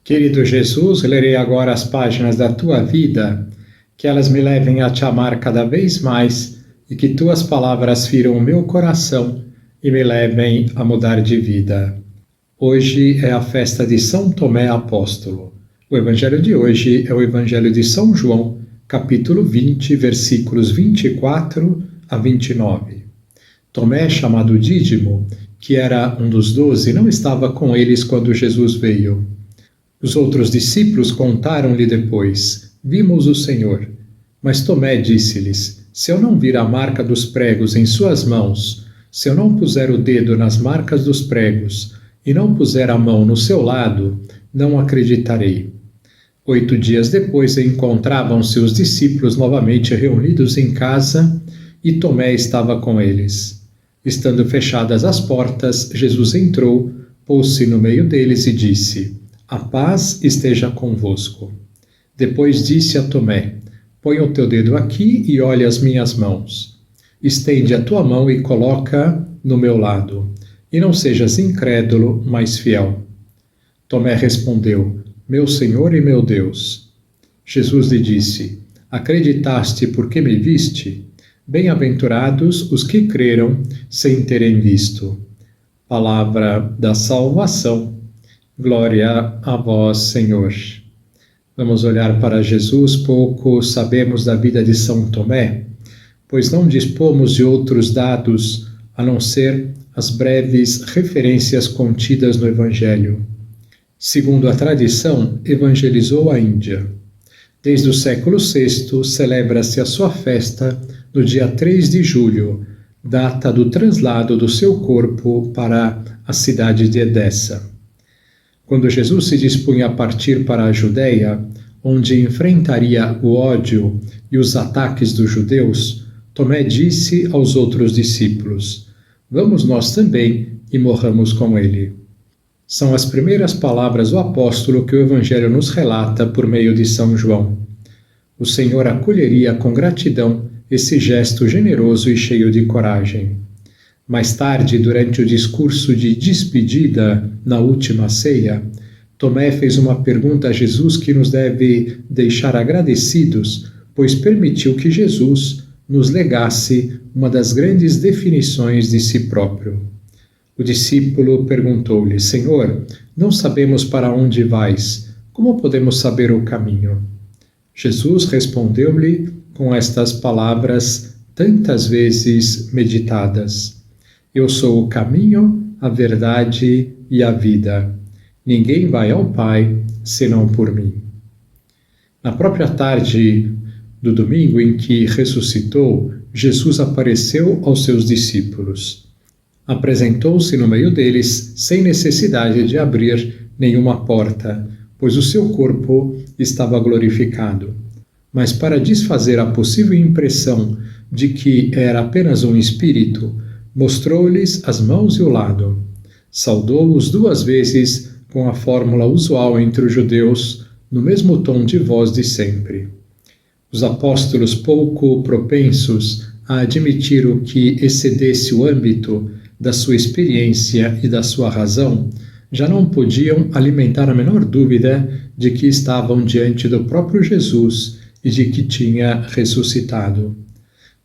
Querido Jesus, lerei agora as páginas da tua vida, que elas me levem a te amar cada vez mais e que tuas palavras firam o meu coração e me levem a mudar de vida. Hoje é a festa de São Tomé Apóstolo. O evangelho de hoje é o evangelho de São João, capítulo 20, versículos 24 a 29. Tomé, chamado Dídimo, que era um dos 12, não estava com eles quando Jesus veio. Os outros discípulos contaram-lhe depois: Vimos o Senhor. Mas Tomé disse-lhes: Se eu não vir a marca dos pregos em suas mãos, se eu não puser o dedo nas marcas dos pregos e não puser a mão no seu lado, não acreditarei. 8 dias depois encontravam-se os discípulos novamente reunidos em casa e Tomé estava com eles. Estando fechadas as portas, Jesus entrou, pôs-se no meio deles e disse: A paz esteja convosco. Depois disse a Tomé: Põe o teu dedo aqui e olha as minhas mãos. Estende a tua mão e coloca no meu lado. E não sejas incrédulo, mas fiel. Tomé respondeu: Meu Senhor e meu Deus. Jesus lhe disse: Acreditaste porque me viste? Bem-aventurados os que creram sem terem visto. Palavra da salvação. Glória a vós, Senhor. Vamos olhar para Jesus. Pouco sabemos da vida de São Tomé, pois não dispomos de outros dados a não ser as breves referências contidas no Evangelho. Segundo a tradição, evangelizou a Índia. Desde o século VI, celebra-se a sua festa no dia 3 de julho, data do translado do seu corpo para a cidade de Edessa. Quando Jesus se dispunha a partir para a Judéia, onde enfrentaria o ódio e os ataques dos judeus, Tomé disse aos outros discípulos: Vamos nós também e morramos com ele. São as primeiras palavras do apóstolo que o Evangelho nos relata por meio de São João. O Senhor acolheria com gratidão esse gesto generoso e cheio de coragem. Mais tarde, durante o discurso de despedida na última ceia, Tomé fez uma pergunta a Jesus que nos deve deixar agradecidos, pois permitiu que Jesus nos legasse uma das grandes definições de si próprio. O discípulo perguntou-lhe: Senhor, não sabemos para onde vais, como podemos saber o caminho? Jesus respondeu-lhe com estas palavras tantas vezes meditadas: Eu sou o caminho, a verdade e a vida. Ninguém vai ao Pai senão por mim. Na própria tarde do domingo em que ressuscitou, Jesus apareceu aos seus discípulos. Apresentou-se no meio deles sem necessidade de abrir nenhuma porta, pois o seu corpo estava glorificado. Mas para desfazer a possível impressão de que era apenas um espírito, mostrou-lhes as mãos e o lado. Saudou-os 2 vezes com a fórmula usual entre os judeus, no mesmo tom de voz de sempre. Os apóstolos, pouco propensos a admitir o que excedesse o âmbito da sua experiência e da sua razão, já não podiam alimentar a menor dúvida de que estavam diante do próprio Jesus e de que tinha ressuscitado.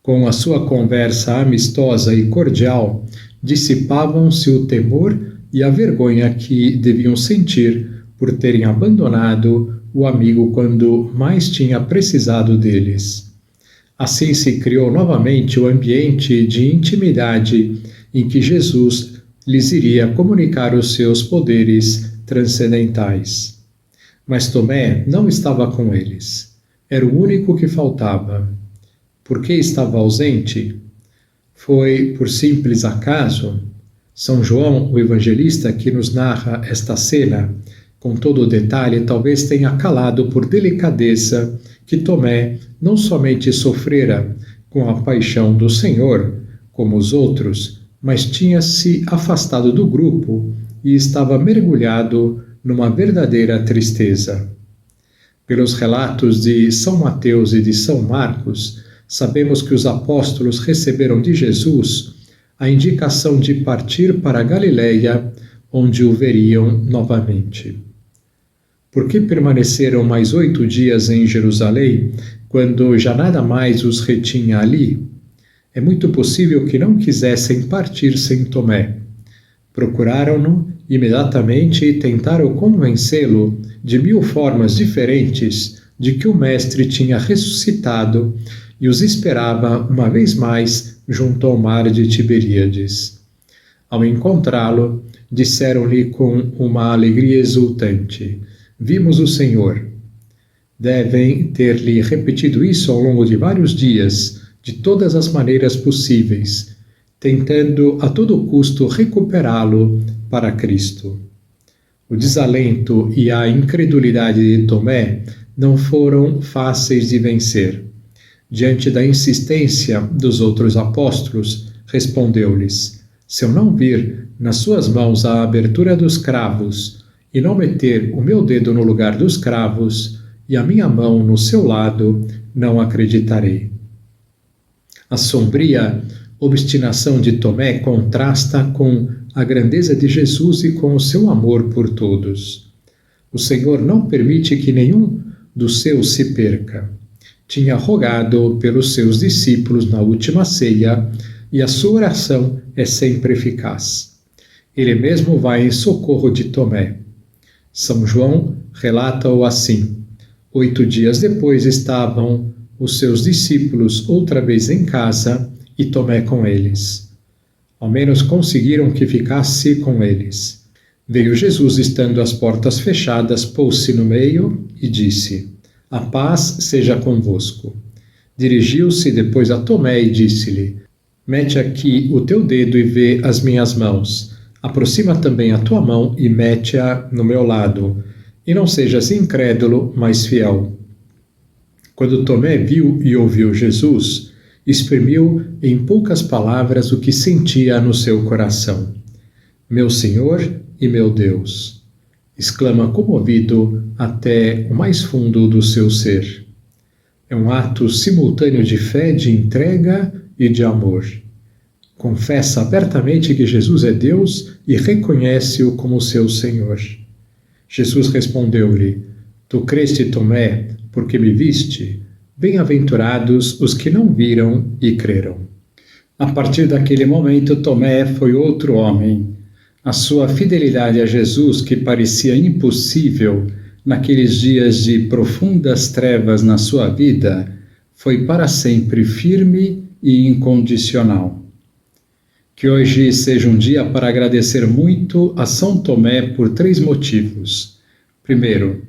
Com a sua conversa amistosa e cordial, dissipavam-se o temor e a vergonha que deviam sentir por terem abandonado o amigo quando mais tinha precisado deles. Assim se criou novamente o ambiente de intimidade em que Jesus lhes iria comunicar os seus poderes transcendentais. Mas Tomé não estava com eles. Era o único que faltava. Por que estava ausente? Foi por simples acaso? São João, o evangelista que nos narra esta cena, com todo o detalhe, talvez tenha calado por delicadeza que Tomé não somente sofrera com a paixão do Senhor, como os outros, mas tinha se afastado do grupo e estava mergulhado numa verdadeira tristeza. Pelos relatos de São Mateus e de São Marcos, sabemos que os apóstolos receberam de Jesus a indicação de partir para a Galileia, onde o veriam novamente. Por que permaneceram mais 8 dias em Jerusalém, quando já nada mais os retinha ali? É muito possível que não quisessem partir sem Tomé. Procuraram-no imediatamente e tentaram convencê-lo de 1000 formas diferentes de que o Mestre tinha ressuscitado e os esperava uma vez mais junto ao mar de Tiberíades. Ao encontrá-lo, disseram-lhe com uma alegria exultante: Vimos o Senhor. Devem ter-lhe repetido isso ao longo de vários dias, de todas as maneiras possíveis, tentando a todo custo recuperá-lo para Cristo. O desalento e a incredulidade de Tomé não foram fáceis de vencer. Diante da insistência dos outros apóstolos, respondeu-lhes: Se eu não vir nas suas mãos a abertura dos cravos, e não meter o meu dedo no lugar dos cravos, e a minha mão no seu lado, não acreditarei. A sombria obstinação de Tomé contrasta com a grandeza de Jesus e com o seu amor por todos. O Senhor não permite que nenhum dos seus se perca. Tinha rogado pelos seus discípulos na última ceia, e a sua oração é sempre eficaz. Ele mesmo vai em socorro de Tomé. São João relata-o assim: 8 dias depois estavam os seus discípulos outra vez em casa e Tomé com eles. Ao menos conseguiram que ficasse com eles. Veio Jesus, estando as portas fechadas, pôs-se no meio e disse: A paz seja convosco. Dirigiu-se depois a Tomé e disse-lhe: Mete aqui o teu dedo e vê as minhas mãos. Aproxima também a tua mão e mete-a no meu lado. E não sejas incrédulo, mas fiel. Quando Tomé viu e ouviu Jesus, exprimiu em poucas palavras o que sentia no seu coração. Meu Senhor e meu Deus! Exclama comovido até o mais fundo do seu ser. É um ato simultâneo de fé, de entrega e de amor. Confessa abertamente que Jesus é Deus e reconhece-o como seu Senhor. Jesus respondeu-lhe: Tu creste, Tomé, porque me viste? Bem-aventurados os que não viram e creram. A partir daquele momento, Tomé foi outro homem. A sua fidelidade a Jesus, que parecia impossível naqueles dias de profundas trevas na sua vida, foi para sempre firme e incondicional. Que hoje seja um dia para agradecer muito a São Tomé por 3 motivos. Primeiro,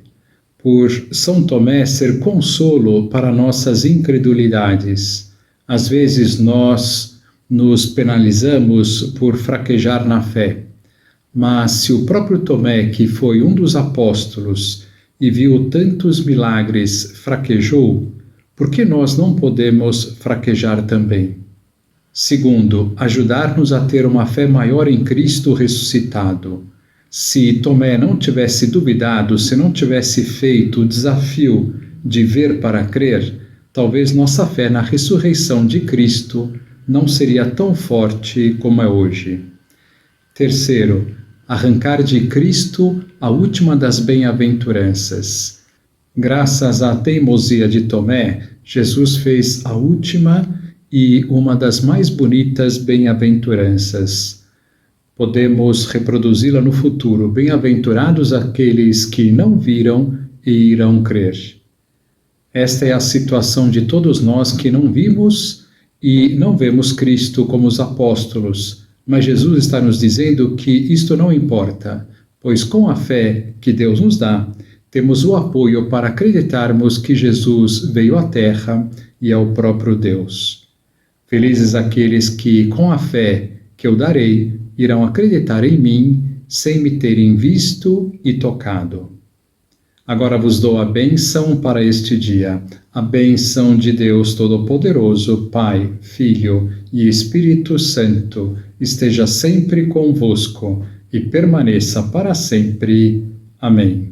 por São Tomé ser consolo para nossas incredulidades. Às vezes nós nos penalizamos por fraquejar na fé. Mas se o próprio Tomé, que foi um dos apóstolos e viu tantos milagres, fraquejou, por que nós não podemos fraquejar também? Segundo, ajudar-nos a ter uma fé maior em Cristo ressuscitado. Se Tomé não tivesse duvidado, se não tivesse feito o desafio de ver para crer, talvez nossa fé na ressurreição de Cristo não seria tão forte como é hoje. Terceiro, arrancar de Cristo a última das bem-aventuranças. Graças à teimosia de Tomé, Jesus fez a última e uma das mais bonitas bem-aventuranças. Podemos reproduzi-la no futuro. Bem-aventurados aqueles que não viram e irão crer. Esta é a situação de todos nós que não vimos e não vemos Cristo como os apóstolos, mas Jesus está nos dizendo que isto não importa, pois com a fé que Deus nos dá, temos o apoio para acreditarmos que Jesus veio à Terra e é o próprio Deus. Felizes aqueles que, com a fé que eu darei, irão acreditar em mim, sem me terem visto e tocado. Agora vos dou a bênção para este dia, a bênção de Deus Todo-Poderoso, Pai, Filho e Espírito Santo, esteja sempre convosco e permaneça para sempre. Amém.